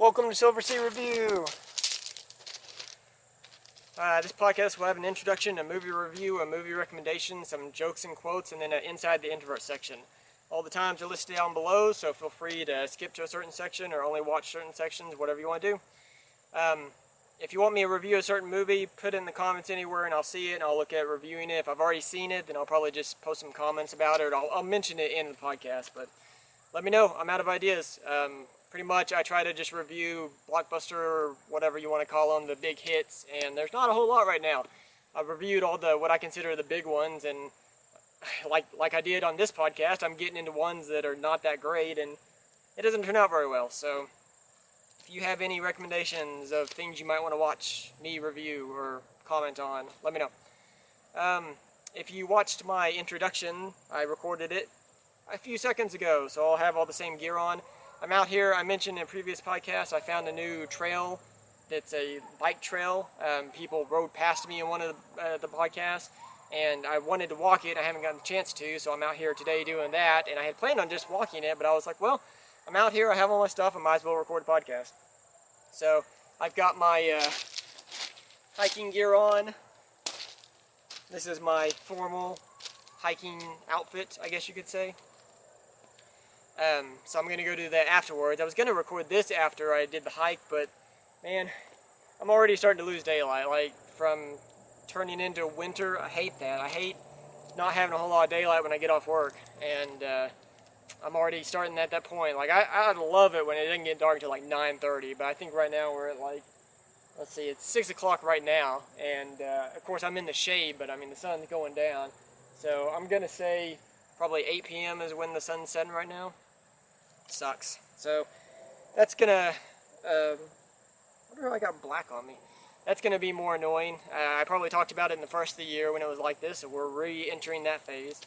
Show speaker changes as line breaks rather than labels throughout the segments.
Welcome to SilverC Review. This podcast will have an introduction, a movie review, a movie recommendation, some jokes and quotes, and then an Inside the Intorvert section. All the times are listed down below, so feel free to skip to a certain section or only watch certain sections, whatever you want to do. If you want me to review a certain movie, put it in the comments anywhere and I'll see it and I'll look at reviewing it. If I've already seen it, then I'll probably just post some comments about it, or I'll mention it in the podcast, but let me know. I'm out of ideas. Pretty much I try to just review blockbuster or whatever you want to call them, the big hits, and there's not a whole lot right now. I've reviewed all the what I consider the big ones, and like I did on this podcast, I'm getting into ones that are not that great, and it doesn't turn out very well. So if you have any recommendations of things you might want to watch me review or comment on, let me know. If you watched my introduction, I recorded it a few seconds ago, so I'll have all the same gear on. I'm out here. I mentioned in a previous podcast I found a new trail that's a bike trail. People rode past me in one of the podcasts, and I wanted to walk it. I haven't gotten a chance to, so I'm out here today doing that, and I had planned on just walking it, but I was like, well, I'm out here, I have all my stuff, I might as well record a podcast. So I've got my hiking gear on. This is my formal hiking outfit, I guess you could say. So I'm going to go do that afterwards. I was going to record this after I did the hike, but man, I'm already starting to lose daylight. Like, from turning into winter, I hate that. I hate not having a whole lot of daylight when I get off work, and I'm already starting at that point. Like, I'd love it when it didn't get dark until like 9:30, but I think right now we're at like, let's see, it's 6 o'clock right now, and of course I'm in the shade, but I mean the sun's going down, so I'm going to say probably 8 p.m. is when the sun's setting right now. Sucks. So that's gonna I wonder if I got black on me. That's gonna be more annoying. I probably talked about it in the first of the year when it was like this, so we're re-entering that phase.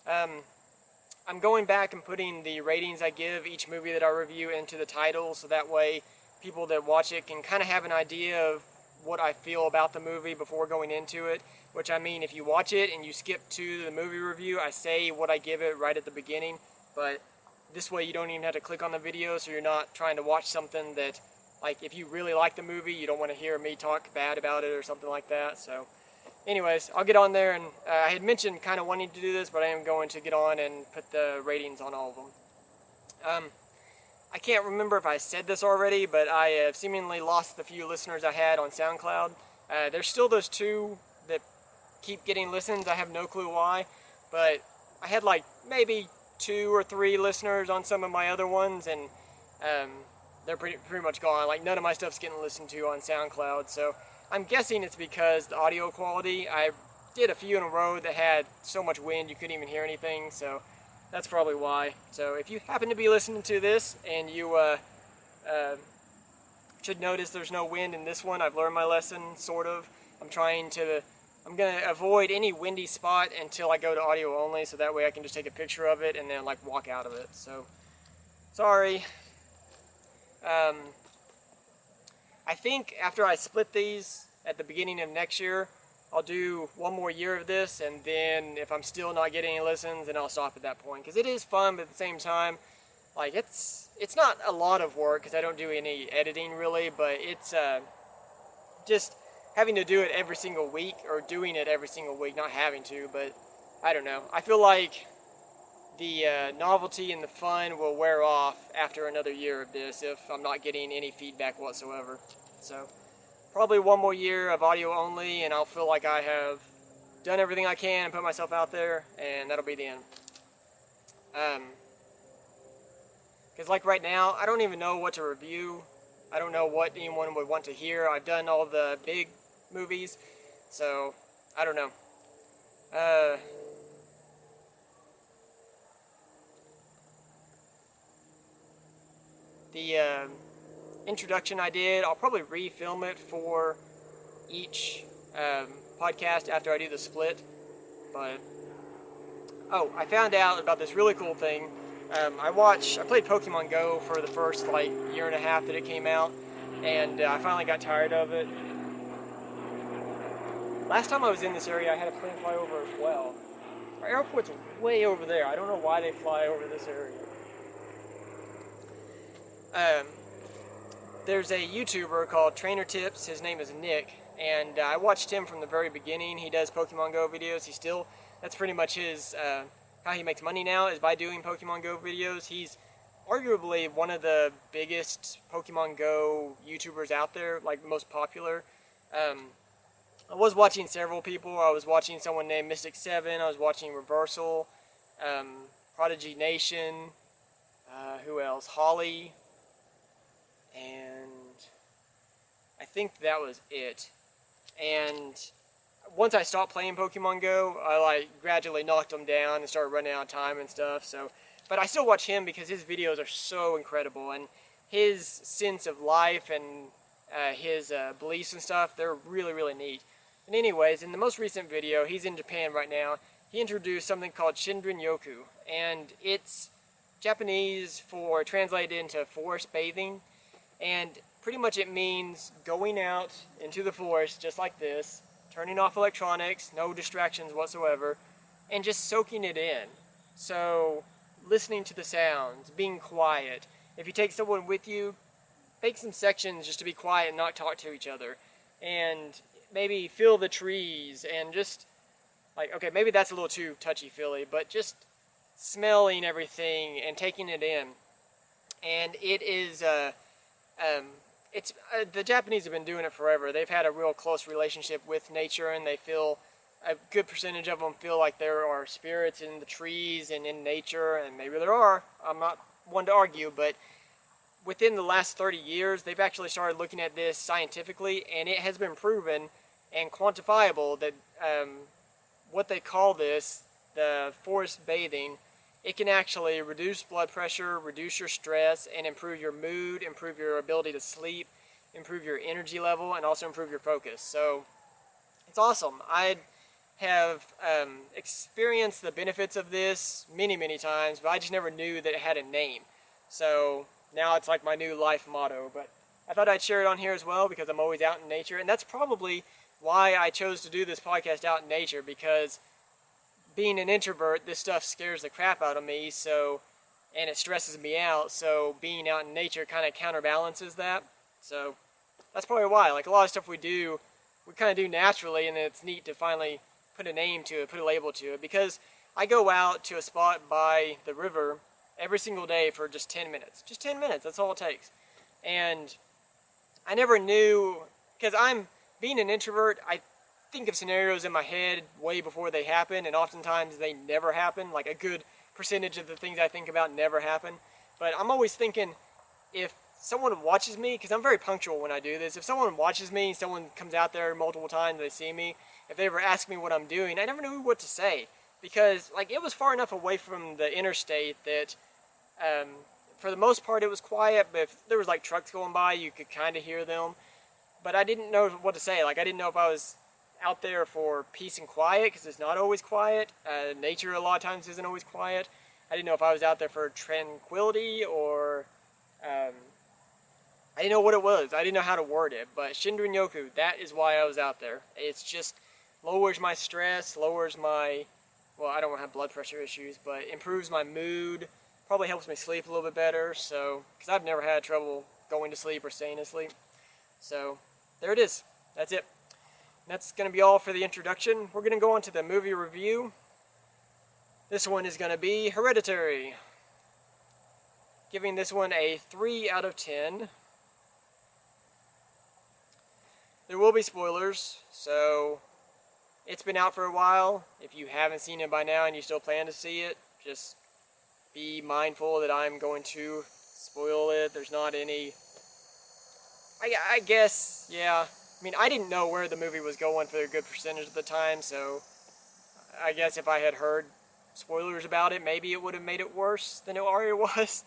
I'm going back and putting the ratings I give each movie that I review into the title, so that way people that watch it can kind of have an idea of what I feel about the movie before going into it. Which, I mean, if you watch it and you skip to the movie review, I say what I give it right at the beginning, but this way you don't even have to click on the video, so you're not trying to watch something that, like, if you really like the movie, you don't want to hear me talk bad about it or something like that. So anyways, I'll get on there, and I had mentioned kind of wanting to do this, but I am going to get on and put the ratings on all of them. I can't remember if I said this already, but I have seemingly lost the few listeners I had on SoundCloud. There's still those two that keep getting listens. I have no clue why, but I had like maybe 2 or 3 listeners on some of my other ones, and they're pretty much gone. Like, none of my stuff's getting listened to on SoundCloud, so I'm guessing it's because the audio quality. I did a few in a row that had so much wind you couldn't even hear anything, so that's probably why. So if you happen to be listening to this and you should notice there's no wind in this one, I've learned my lesson, sort of. I'm going to avoid any windy spot until I go to audio only, so that way I can just take a picture of it and then like walk out of it. So, sorry. I think after I split these at the beginning of next year, I'll do one more year of this, and then if I'm still not getting any listens, then I'll stop at that point. Because it is fun, but at the same time, like, it's not a lot of work, because I don't do any editing really, but it's just having to do it every single week, or doing it every single week, not having to, but I don't know. I feel like the novelty and the fun will wear off after another year of this if I'm not getting any feedback whatsoever. So probably one more year of audio only, and I'll feel like I have done everything I can and put myself out there, and that'll be the end. Because like right now, I don't even know what to review. I don't know what anyone would want to hear. I've done all the big movies, so I don't know. The introduction I did, I'll probably re-film it for each podcast after I do the split. But oh, I found out about this really cool thing. I played Pokemon Go for the first like year and a half that it came out, and I finally got tired of it. Last time I was in this area, I had a plane fly over as well. Our airport's way over there. I don't know why they fly over this area. there's a YouTuber called Trainer Tips. His name is Nick, and I watched him from the very beginning. He does Pokemon Go videos. That's pretty much his, how he makes money now is by doing Pokemon Go videos. He's arguably one of the biggest Pokemon Go YouTubers out there, like most popular. I was watching several people. I was watching someone named Mystic7. I was watching Reversal, Prodigy Nation, who else? Holly, and I think that was it. And once I stopped playing Pokemon Go, I gradually knocked them down and started running out of time and stuff. So, but I still watch him because his videos are so incredible, and his sense of life and his beliefs and stuff, they're really, really neat. And anyways, in the most recent video, he's in Japan right now, he introduced something called Shinrin-yoku, and it's Japanese for translated into forest bathing, and pretty much it means going out into the forest just like this, turning off electronics, no distractions whatsoever, and just soaking it in. So, listening to the sounds, being quiet. If you take someone with you, make some sections just to be quiet and not talk to each other. And maybe feel the trees and just, okay, maybe that's a little too touchy-feely, but just smelling everything and taking it in. And it is, the Japanese have been doing it forever. They've had a real close relationship with nature, and they feel, a good percentage of them feel like there are spirits in the trees and in nature, and maybe there are. I'm not one to argue, but within the last 30 years, they've actually started looking at this scientifically, and it has been proven and quantifiable that what they call this, the forest bathing, it can actually reduce blood pressure, reduce your stress, and improve your mood, improve your ability to sleep, improve your energy level, and also improve your focus. So, it's awesome. I have experienced the benefits of this many, many times, but I just never knew that it had a name. So, now it's like my new life motto, but I thought I'd share it on here as well because I'm always out in nature, and that's probably why I chose to do this podcast out in nature, because being an introvert, this stuff scares the crap out of me, so, and it stresses me out, so being out in nature kind of counterbalances that. So that's probably why, like a lot of stuff we kind of do naturally, and it's neat to finally put a name to it, put a label to it, because I go out to a spot by the river every single day for just 10 minutes. Just 10 minutes, that's all it takes. And I never knew, because being an introvert, I think of scenarios in my head way before they happen, and oftentimes they never happen. Like a good percentage of the things I think about never happen. But I'm always thinking, if someone watches me, because I'm very punctual when I do this, if someone watches me, someone comes out there multiple times, they see me, if they ever ask me what I'm doing, I never knew what to say. Because it was far enough away from the interstate that for the most part it was quiet, but if there was trucks going by, you could kind of hear them. But I didn't know what to say. I didn't know if I was out there for peace and quiet, because it's not always quiet. Nature a lot of times isn't always quiet. I didn't know if I was out there for tranquility, or I didn't know what it was. I didn't know how to word it. But Shinrin-yoku, that is why I was out there. It's just lowers my stress, lowers my, well, I don't have blood pressure issues, but improves my mood, probably helps me sleep a little bit better, so, because I've never had trouble going to sleep or staying asleep. So, there it is. That's it. That's going to be all for the introduction. We're going to go on to the movie review. This one is going to be Hereditary. Giving this one a 3 out of 10. There will be spoilers, so it's been out for a while. If you haven't seen it by now and you still plan to see it, just be mindful that I'm going to spoil it. There's not any... I guess, yeah. I mean, I didn't know where the movie was going for a good percentage of the time, so I guess if I had heard spoilers about it, maybe it would have made it worse than it already was.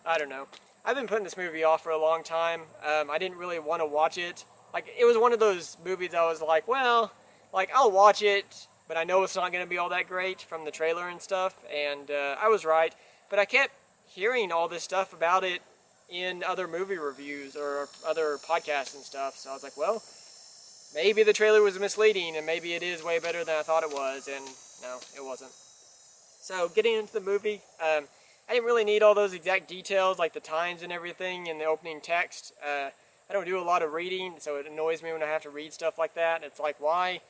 I don't know. I've been putting this movie off for a long time. I didn't really want to watch it. It was one of those movies I was like, well, I'll watch it, but I know it's not going to be all that great from the trailer and stuff, and I was right. But I kept hearing all this stuff about it in other movie reviews or other podcasts and stuff, so I was like, well, maybe the trailer was misleading, and maybe it is way better than I thought it was, and no, it wasn't. So, getting into the movie, I didn't really need all those exact details, like the times and everything in the opening text. I don't do a lot of reading, so it annoys me when I have to read stuff like that. It's like, why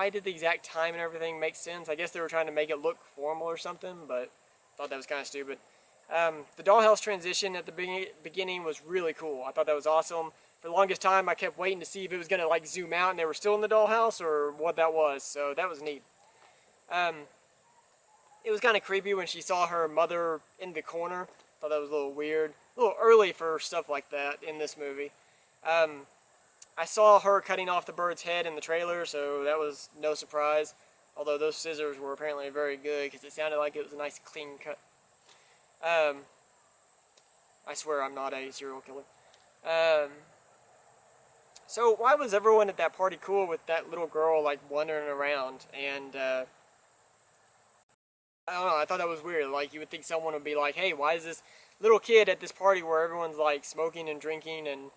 did the exact time and everything make sense? I guess they were trying to make it look formal or something, but I thought that was kind of stupid. The dollhouse transition at the beginning was really cool. I thought that was awesome. For the longest time, I kept waiting to see if it was going to like zoom out and they were still in the dollhouse or what that was, so that was neat. It was kind of creepy when she saw her mother in the corner. Thought that was a little weird. A little early for stuff like that in this movie. I saw her cutting off the bird's head in the trailer, so that was no surprise. Although those scissors were apparently very good because it sounded like it was a nice clean cut. I swear I'm not a serial killer. So why was everyone at that party cool with that little girl like wandering around? And I don't know, I thought that was weird. Like, you would think someone would be like, hey, why is this little kid at this party where everyone's like smoking and drinking and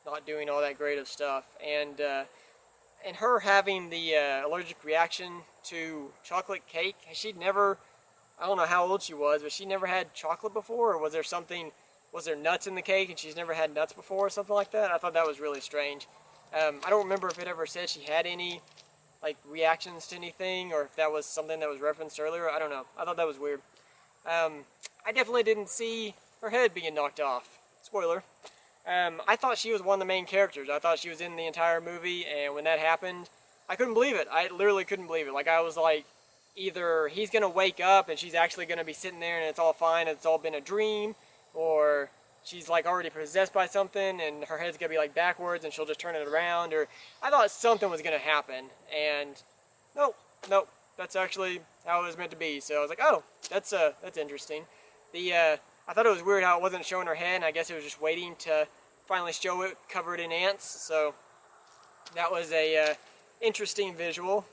not doing all that great of stuff? And her having the allergic reaction to chocolate cake, she'd never, I don't know how old she was, but she never had chocolate before, or was there nuts in the cake and she's never had nuts before or something like that? I thought that was really strange. I don't remember if it ever said she had any like reactions to anything, or if that was something that was referenced earlier. I don't know. I thought that was weird. I definitely didn't see her head being knocked off. Spoiler. I thought she was one of the main characters. I thought she was in the entire movie, and when that happened, I couldn't believe it. I literally couldn't believe it. Like, I was like, either he's going to wake up and she's actually going to be sitting there and it's all fine and it's all been a dream, or she's like already possessed by something and her head's going to be like backwards and she'll just turn it around, or I thought something was going to happen, and nope, that's actually how it was meant to be. So I was like, oh, that's interesting. I thought it was weird how it wasn't showing her head, and I guess it was just waiting to finally show it covered in ants, so that was a interesting visual.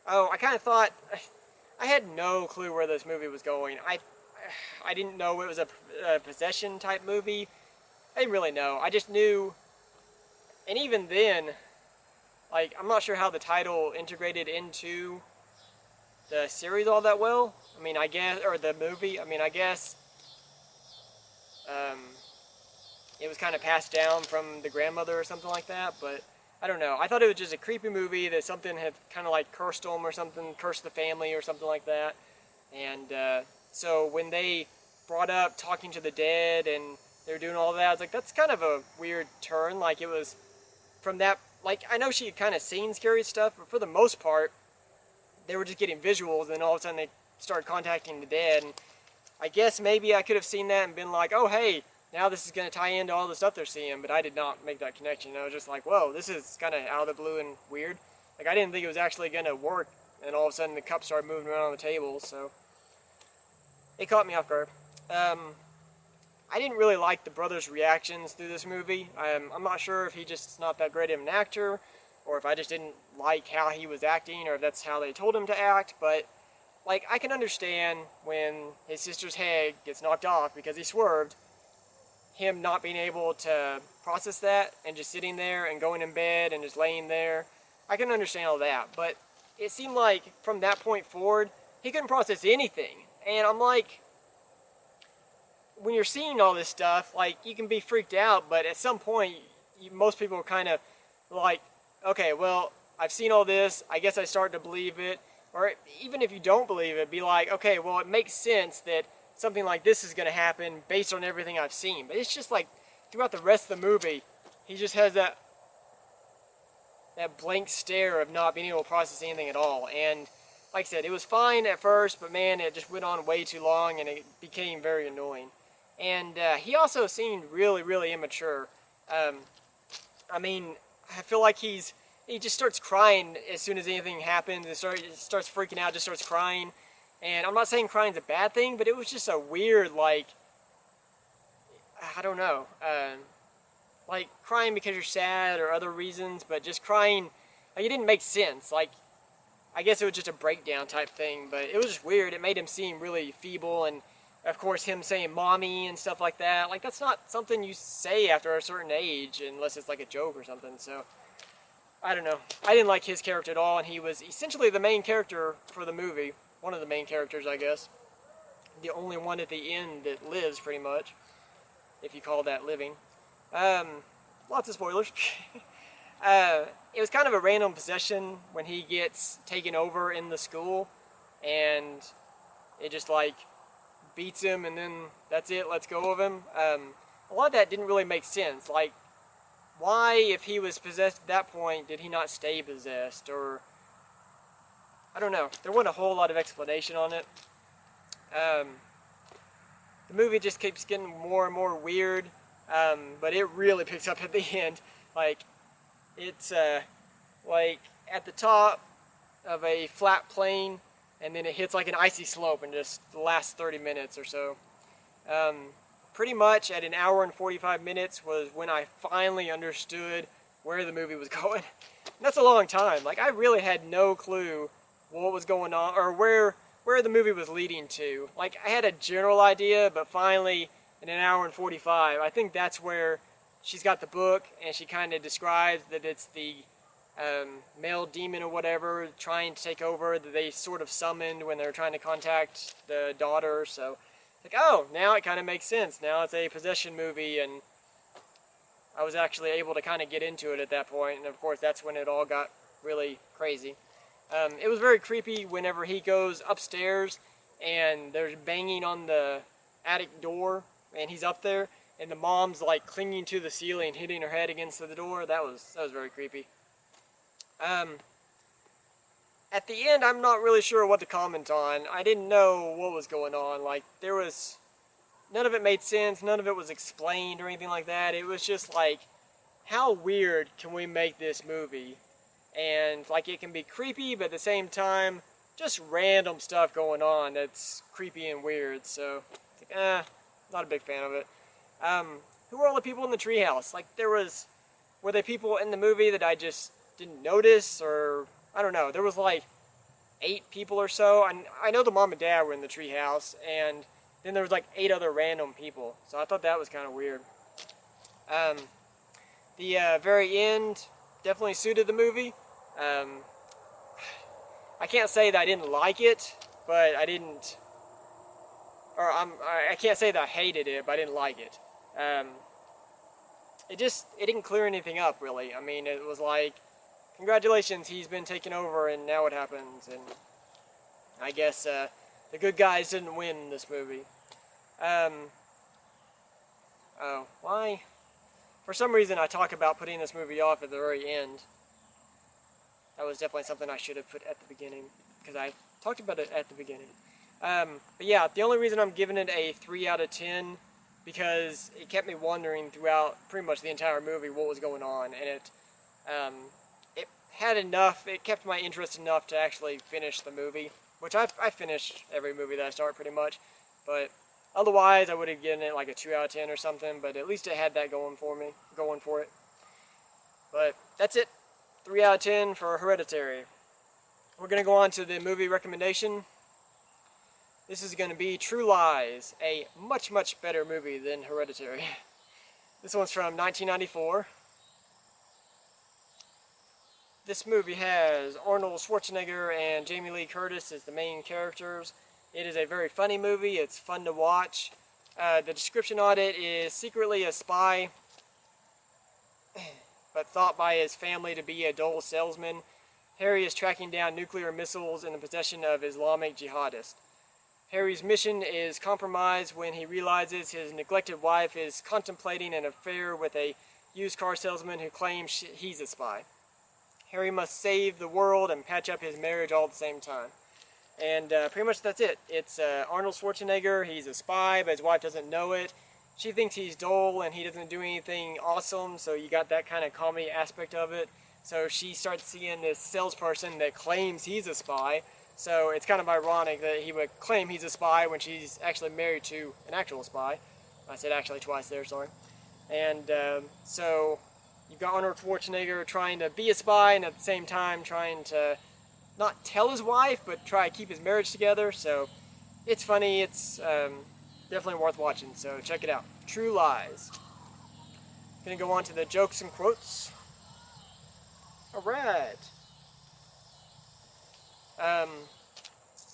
I kind of thought, I had no clue where this movie was going. I didn't know it was a possession type movie. I didn't really know. I just knew, and even then, like, I'm not sure how the title integrated into the series all that well. I mean, I guess, or the movie. I mean, I guess it was kind of passed down from the grandmother or something like that, but I don't know. I thought it was just a creepy movie that something had kind of like cursed them or something, cursed the family or something like that. And so when they brought up talking to the dead and they were doing all that, I was like, that's kind of a weird turn. Like, it was from that, like, I know she had kind of seen scary stuff, but for the most part, they were just getting visuals, and then all of a sudden they started contacting the dead. And I guess maybe I could have seen that and been like, oh, hey, now this is going to tie into all the stuff they're seeing, but I did not make that connection. I was just like, whoa, this is kind of out of the blue and weird. Like, I didn't think it was actually going to work, and all of a sudden the cups started moving around on the table, so it caught me off guard. I didn't really like the brother's reactions through this movie. I'm not sure if he just is not that great of an actor, or if I just didn't like how he was acting, or if that's how they told him to act, but like, I can understand when his sister's head gets knocked off because he swerved, him not being able to process that and just sitting there and going in bed and just laying there. I can understand all that, but it seemed like from that point forward, he couldn't process anything. And I'm like, when you're seeing all this stuff, like, you can be freaked out, but at some point, most people are kind of like, okay, well, I've seen all this, I guess I start to believe it. Or even if you don't believe it, be like, okay, well, it makes sense that something like this is going to happen based on everything I've seen. But it's just like, throughout the rest of the movie, he just has that blank stare of not being able to process anything at all. And like I said, it was fine at first, but man, it just went on way too long and it became very annoying. And he also seemed really, really immature. I mean, I feel like he just starts crying as soon as anything happens, and starts freaking out, just starts crying. And I'm not saying crying's a bad thing, but it was just a weird, like, I don't know, like, crying because you're sad or other reasons, but just crying, like, it didn't make sense. Like, I guess it was just a breakdown type thing, but it was just weird. It made him seem really feeble, and of course him saying mommy and stuff like that, like, that's not something you say after a certain age unless it's like a joke or something. So I don't know. I didn't like his character at all, and he was essentially the main character for the movie. One of the main characters, I guess. The only one at the end that lives, pretty much, if you call that living. Lots of spoilers. It was kind of a random possession when he gets taken over in the school, and it just like beats him, and then that's it, lets go of him. A lot of that didn't really make sense. Like, why, if he was possessed at that point, did he not stay possessed? Or, I don't know. There wasn't a whole lot of explanation on it. The movie just keeps getting more and more weird, but it really picks up at the end. Like, it's like at the top of a flat plane, and then it hits like an icy slope in just the last 30 minutes or so. Pretty much at an hour and 45 minutes was when I finally understood where the movie was going. And that's a long time. Like, I really had no clue what was going on, or where the movie was leading to. Like, I had a general idea, but finally, in an hour and 45, I think that's where she's got the book, and she kind of describes that it's the male demon or whatever trying to take over, that they sort of summoned when they were trying to contact the daughter. So, like, oh, now it kind of makes sense. Now it's a possession movie, and I was actually able to kind of get into it at that point, and of course that's when it all got really crazy. It was very creepy whenever he goes upstairs and there's banging on the attic door, and he's up there, and the mom's like clinging to the ceiling, hitting her head against the door. That was very creepy. At the end, I'm not really sure what to comment on. I didn't know what was going on. Like, none of it made sense, none of it was explained or anything like that. It was just like, how weird can we make this movie? And like, it can be creepy, but at the same time, just random stuff going on that's creepy and weird. So, it's like, not a big fan of it. Who were all the people in the treehouse? Like, were there people in the movie that I just didn't notice, or I don't know. There was like 8 people or so. I know the mom and dad were in the treehouse, and then there was like 8 other random people. So I thought that was kind of weird. The very end definitely suited the movie. I can't say that I didn't like it, but I didn't, or I can't say that I hated it, but I didn't like it. It didn't clear anything up, really. I mean, it was like, congratulations, he's been taken over, and now what happens? And I guess the good guys didn't win this movie. Oh, why? For some reason, I talk about putting this movie off at the very end. That was definitely something I should have put at the beginning, because I talked about it at the beginning. But yeah, the only reason I'm giving it a 3 out of 10, because it kept me wondering throughout pretty much the entire movie what was going on, and it had enough, it kept my interest enough to actually finish the movie, which I finished every movie that I start pretty much, but otherwise I would have given it like a 2 out of 10 or something, but at least it had that going for it. But that's it. 3 out of 10 for Hereditary. We're going to go on to the movie recommendation. This is going to be True Lies, a much, much better movie than Hereditary. This one's from 1994. This movie has Arnold Schwarzenegger and Jamie Lee Curtis as the main characters. It is a very funny movie. It's fun to watch. The description on it is secretly a spy, but thought by his family to be a dull salesman. Harry is tracking down nuclear missiles in the possession of Islamic jihadists. Harry's mission is compromised when he realizes his neglected wife is contemplating an affair with a used car salesman who claims he's a spy. Harry must save the world and patch up his marriage all at the same time. And pretty much that's it. It's Arnold Schwarzenegger. He's a spy, but his wife doesn't know it. She thinks he's dull and he doesn't do anything awesome, so you got that kind of comedy aspect of it. So she starts seeing this salesperson that claims he's a spy. So it's kind of ironic that he would claim he's a spy when she's actually married to an actual spy. I said actually twice there, sorry. And so you've got Arnold Schwarzenegger trying to be a spy and at the same time trying to not tell his wife, but try to keep his marriage together. So it's funny. It's definitely worth watching. So check it out. True Lies. Gonna go on to the jokes and quotes. Alright.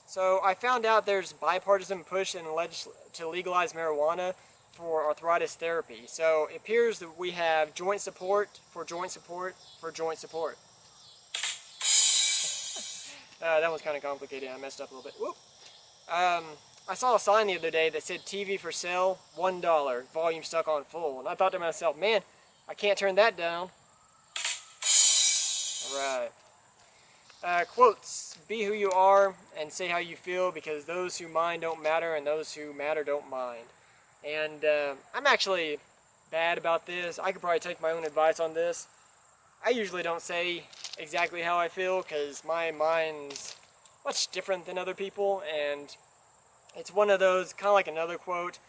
So I found out there's bipartisan push to legalize marijuana for arthritis therapy. So it appears that we have joint support for joint support for joint support. That was kind of complicated. I messed up a little bit. Whoop. I saw a sign the other day that said TV for sale, $1, volume stuck on full. And I thought to myself, man, I can't turn that down. Alright. Quotes. Be who you are and say how you feel, because those who mind don't matter and those who matter don't mind. And I'm actually bad about this. I could probably take my own advice on this. I usually don't say exactly how I feel because my mind's much different than other people, and it's one of those, kind of like another quote,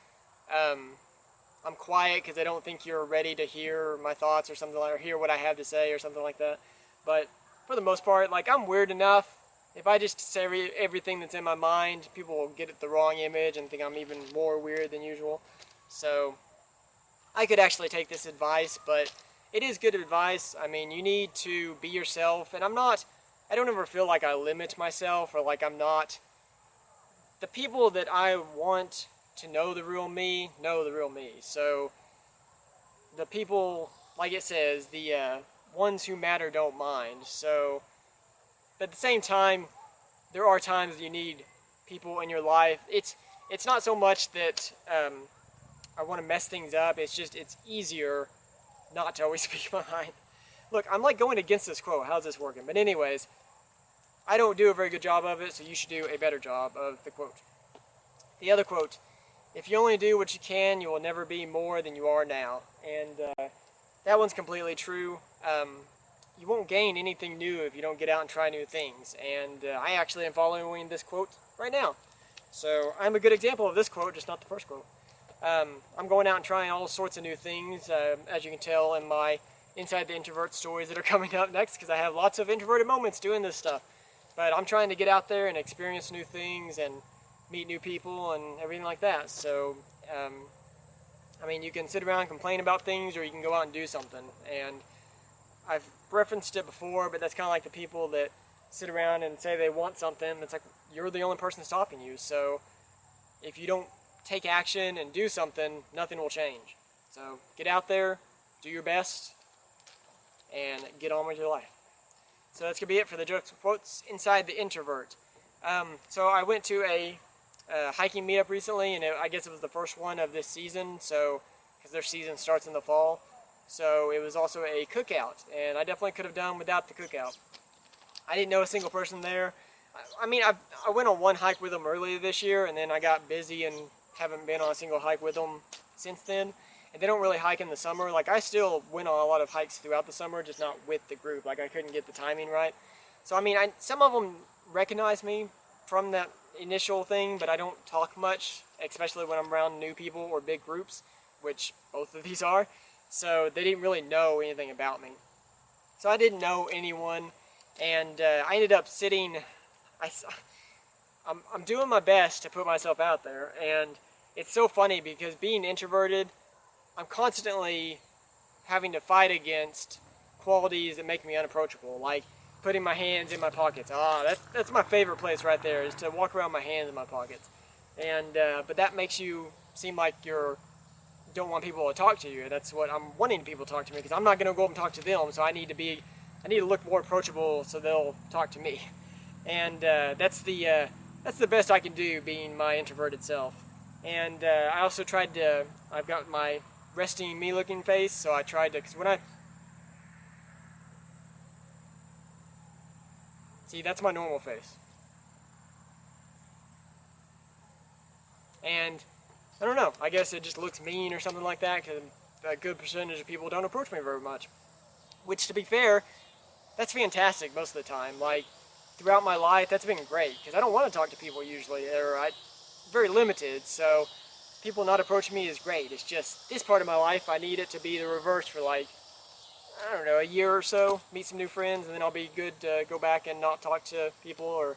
I'm quiet because I don't think you're ready to hear my thoughts or something, or hear what I have to say or something like that. But for the most part, like, I'm weird enough. If I just say everything that's in my mind, people will get it the wrong image and think I'm even more weird than usual. So I could actually take this advice, but it is good advice. I mean, you need to be yourself, and I don't ever feel like I limit myself, or like I'm not. The people that I want to know the real me know the real me. So the people, like it says, the ones who matter don't mind. So, but at the same time, there are times you need people in your life. It's not so much that I want to mess things up. It's just, it's easier not to always speak my mind. Look, I'm like going against this quote. How's this working? But anyways, I don't do a very good job of it, so you should do a better job of the quote. The other quote: if you only do what you can, you will never be more than you are now. And that one's completely true. You won't gain anything new if you don't get out and try new things. And I actually am following this quote right now. So I'm a good example of this quote, just not the first quote. I'm going out and trying all sorts of new things, as you can tell in my Inside the Introvert stories that are coming up next, because I have lots of introverted moments doing this stuff. But I'm trying to get out there and experience new things and meet new people and everything like that. So, I mean, you can sit around and complain about things, or you can go out and do something. And I've referenced it before, but that's kind of like the people that sit around and say they want something. It's like, you're the only person stopping you. So if you don't take action and do something, nothing will change. So get out there, do your best, and get on with your life. So that's going to be it for the jokes and quotes Inside the Introvert. So I went to a hiking meetup recently, and I guess it was the first one of this season, so because their season starts in the fall. So it was also a cookout, and I definitely could have done without the cookout. I didn't know a single person there. I mean, I went on one hike with them earlier this year, and then I got busy and haven't been on a single hike with them since then. And they don't really hike in the summer. Like, I still went on a lot of hikes throughout the summer, just not with the group. Like, I couldn't get the timing right. So, I mean, some of them recognize me from that initial thing, but I don't talk much, especially when I'm around new people or big groups, which both of these are. So they didn't really know anything about me. So I didn't know anyone, and I ended up sitting. I'm doing my best to put myself out there, and it's so funny because being introverted, I'm constantly having to fight against qualities that make me unapproachable, like putting my hands in my pockets. That's my favorite place right there, is to walk around with my hands in my pockets. And but that makes you seem like you don't want people to talk to you. That's what I'm wanting people to talk to me, because I'm not going to go up and talk to them. So I need to look more approachable so they'll talk to me. And that's the best I can do, being my introverted self. And I also tried to. I've got my resting me looking face, so I tried to, because when I see, that's my normal face. And I don't know, I guess it just looks mean or something like that, because a good percentage of people don't approach me very much. Which, to be fair, that's fantastic most of the time. Like, throughout my life, that's been great, because I don't want to talk to people usually, or I'm very limited, so people not approaching me is great. It's just, this part of my life, I need it to be the reverse for, like, I don't know, a year or so, meet some new friends, and then I'll be good to go back and not talk to people or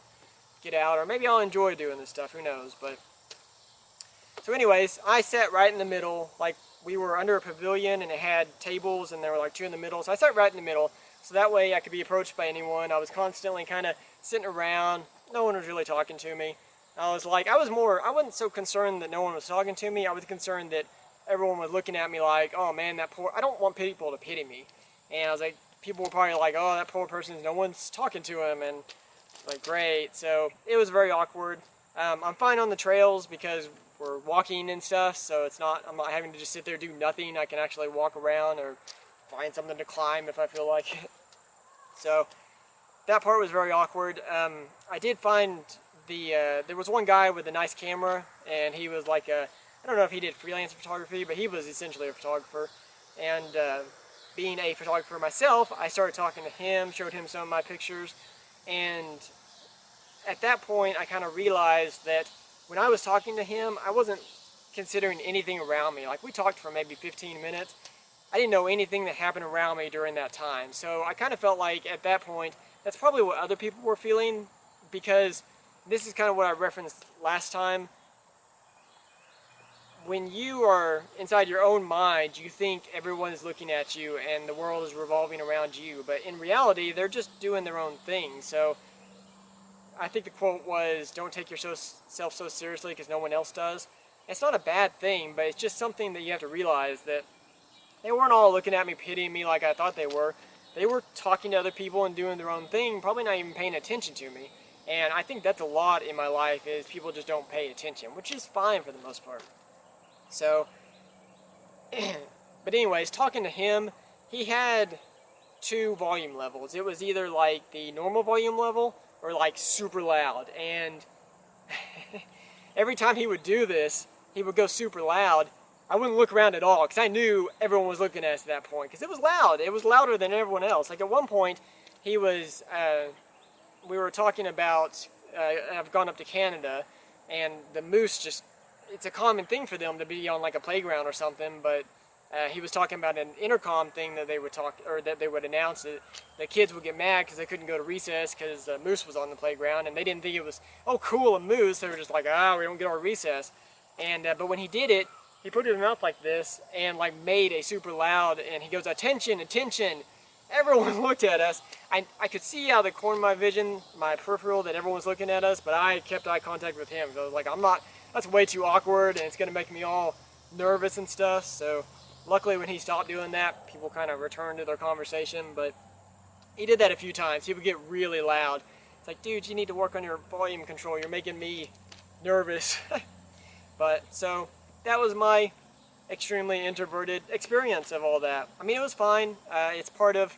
get out, or maybe I'll enjoy doing this stuff, who knows. But so anyways, I sat right in the middle. Like, we were under a pavilion and it had tables, and there were like two in the middle, so I sat right in the middle. so that way I could be approached by anyone. I was constantly kind of sitting around. No one was really talking to me. I wasn't so concerned that no one was talking to me. I was concerned that everyone was looking at me like, oh man, I don't want people to pity me. And I was like, people were probably like, oh, that poor person, no one's talking to him, and like, great. So it was very awkward. I'm fine on the trails because we're walking and stuff, so I'm not having to just sit there do nothing. I can actually walk around or find something to climb if I feel like it. So that part was very awkward. I did find there was one guy with a nice camera, and he was like I don't know if he did freelance photography, but he was essentially a photographer. And being a photographer myself, I started talking to him, showed him some of my pictures, and at that point I kind of realized that when I was talking to him, I wasn't considering anything around me. Like, we talked for maybe 15 minutes. I didn't know anything that happened around me during that time. So I kind of felt like at that point, that's probably what other people were feeling, because this is kind of what I referenced last time. When you are inside your own mind, you think everyone is looking at you and the world is revolving around you, but in reality, they're just doing their own thing. So I think the quote was, don't take yourself so seriously because no one else does. It's not a bad thing, but it's just something that you have to realize, that they weren't all looking at me, pitying me like I thought they were. They were talking to other people and doing their own thing, probably not even paying attention to me. And I think that's a lot in my life, is people just don't pay attention, which is fine for the most part. So, but anyways, talking to him, he had 2 volume levels. It was either like the normal volume level or like super loud. And every time he would do this, he would go super loud. I wouldn't look around at all because I knew everyone was looking at us at that point, because it was loud. It was louder than everyone else. Like, at one point, we were talking about, I've gone up to Canada, and the moose it's a common thing for them to be on like a playground or something, but he was talking about an intercom thing that they would announce that the kids would get mad because they couldn't go to recess because the moose was on the playground, and they didn't think it was, oh cool, a moose. They were just like, we don't get our recess. And but when he did it, he put his mouth like this and like made a super loud, and he goes, attention, attention. Everyone looked at us. I could see out of the corner of my vision, my peripheral, that everyone was looking at us, but I kept eye contact with him. So I was like, that's way too awkward, and it's going to make me all nervous and stuff. So luckily when he stopped doing that, people kind of returned to their conversation, but he did that a few times. He would get really loud. It's like, dude, you need to work on your volume control. You're making me nervous. But so that was my extremely introverted experience of all that. I mean, it was fine. It's part of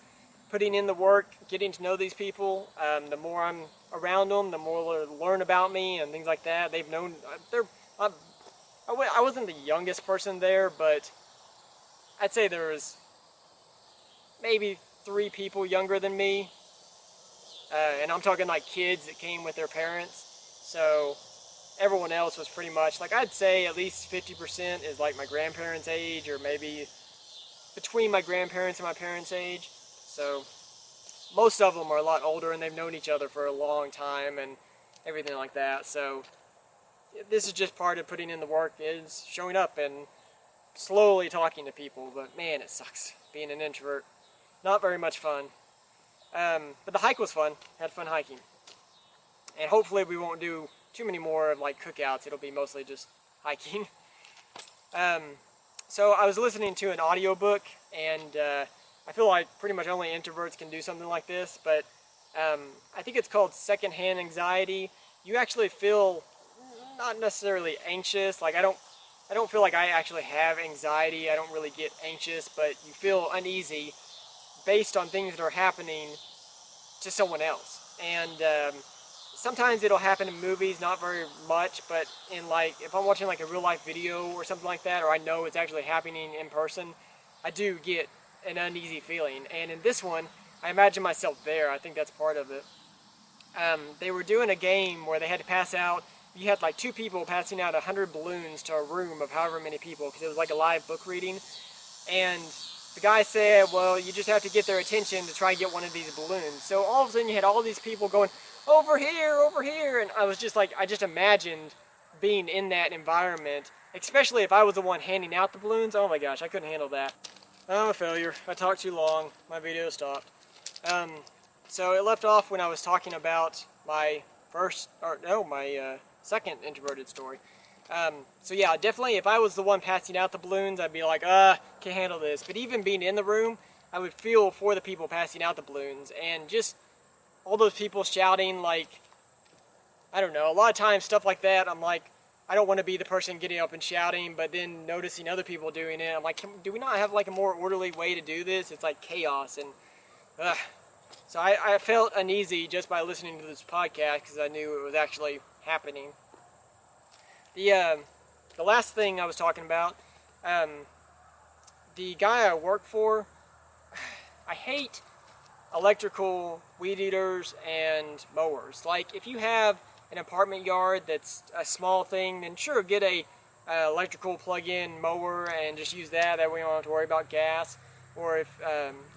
putting in the work, getting to know these people. The more I'm around them, the more they'll learn about me and things like that. They've known, I wasn't the youngest person there, but I'd say there was maybe 3 people younger than me. And I'm talking like kids that came with their parents. So everyone else was pretty much, like, I'd say at least 50% is like my grandparents' age, or maybe between my grandparents and my parents' age. So most of them are a lot older, and they've known each other for a long time and everything like that. So this is just part of putting in the work, is showing up and slowly talking to people. But man, it sucks being an introvert. Not very much fun. But the hike was fun. Had fun hiking. And hopefully we won't do too many more of like cookouts. It'll be mostly just hiking. So I was listening to an audiobook, and I feel like pretty much only introverts can do something like this, but I think it's called secondhand anxiety. You actually feel not necessarily anxious. Like, I don't feel like I actually have anxiety. I don't really get anxious, but you feel uneasy based on things that are happening to someone else. And sometimes it'll happen in movies, not very much, but in like, if I'm watching like a real life video or something like that, or I know it's actually happening in person, I do get an uneasy feeling. And in this one, I imagine myself there. I think that's part of it. They were doing a game where they had to pass out, you had like 2 people passing out 100 balloons to a room of however many people, because it was like a live book reading. And the guy said, well, you just have to get their attention to try and get one of these balloons. So all of a sudden you had all these people going, over here, and I was just like, I just imagined being in that environment, especially if I was the one handing out the balloons. Oh my gosh, I couldn't handle that. I'm a failure. I talked too long. My video stopped. So it left off when I was talking about my second introverted story. So yeah, definitely if I was the one passing out the balloons, I'd be like, can't handle this. But even being in the room, I would feel for the people passing out the balloons, and just all those people shouting, like, I don't know, a lot of times stuff like that, I'm like, I don't want to be the person getting up and shouting, but then noticing other people doing it, I'm like, do we not have like a more orderly way to do this? It's like chaos, and so I felt uneasy just by listening to this podcast because I knew it was actually happening. The last thing I was talking about, the guy I work for, I hate electrical weed eaters and mowers. Like, if you have an apartment yard that's a small thing, then sure, get a electrical plug-in mower and just use that. That way you don't have to worry about gas. Or if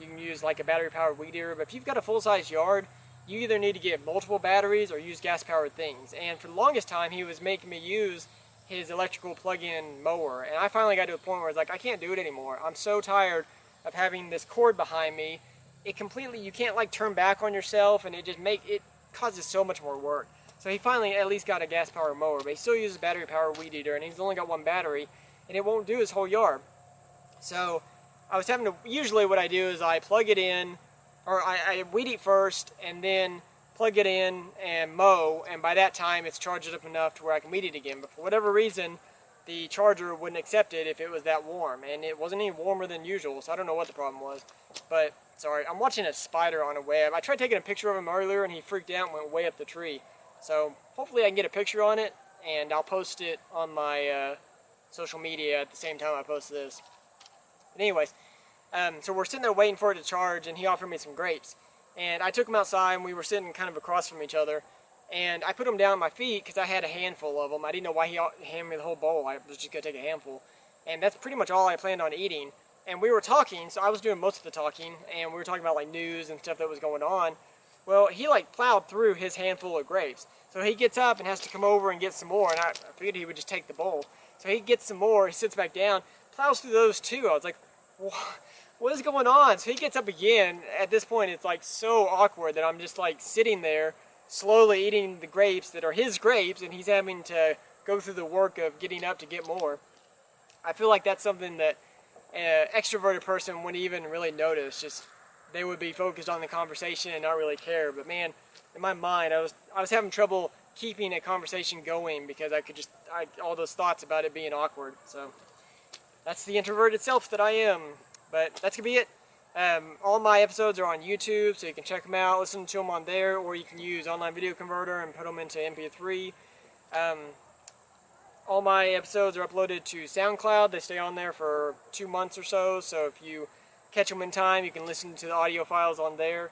you can use like a battery-powered weed eater. But if you've got a full-size yard, you either need to get multiple batteries or use gas-powered things. And for the longest time, he was making me use his electrical plug-in mower. And I finally got to a point where it's like, I can't do it anymore. I'm so tired of having this cord behind me. You can't like turn back on yourself, and it causes so much more work. So he finally at least got a gas-powered mower, but he still uses a battery-powered weed eater, and he's only got one battery, and it won't do his whole yard. So I was having to, usually what I do is I plug it in, or I weed eat first, and then plug it in and mow, and by that time it's charged up enough to where I can weed eat again. But for whatever reason, the charger wouldn't accept it if it was that warm, and it wasn't any warmer than usual, so I don't know what the problem was. But, sorry, I'm watching a spider on a web. I tried taking a picture of him earlier, and he freaked out and went way up the tree. So hopefully I can get a picture on it, and I'll post it on my social media at the same time I post this. But anyways, so we're sitting there waiting for it to charge, and he offered me some grapes. And I took them outside, and we were sitting kind of across from each other. And I put them down at my feet because I had a handful of them. I didn't know why he handed me the whole bowl. I was just going to take a handful. And that's pretty much all I planned on eating. And we were talking, so I was doing most of the talking, and we were talking about like news and stuff that was going on. Well, he like plowed through his handful of grapes. So he gets up and has to come over and get some more, and I figured he would just take the bowl. So he gets some more, he sits back down, plows through those too. I was like, what is going on? So he gets up again. At this point, it's like so awkward that I'm just like sitting there, slowly eating the grapes that are his grapes, and he's having to go through the work of getting up to get more. I feel like that's something that an extroverted person wouldn't even really notice. Just they would be focused on the conversation and not really care. But man, in my mind, I was having trouble keeping a conversation going because all those thoughts about it being awkward. So that's the introverted self that I am. But that's gonna be it. All my episodes are on YouTube, so you can check them out, listen to them on there, or you can use Online Video Converter and put them into MP3. All my episodes are uploaded to SoundCloud. They stay on there for 2 months or so, so if you catch them in time, you can listen to the audio files on there.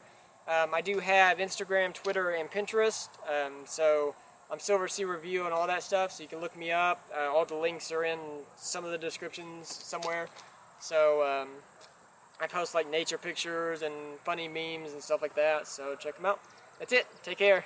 I do have Instagram, Twitter, and Pinterest, so I'm SilverC Review and all that stuff, so you can look me up. All the links are in some of the descriptions somewhere. So I post like nature pictures and funny memes and stuff like that, so check them out. That's it. Take care.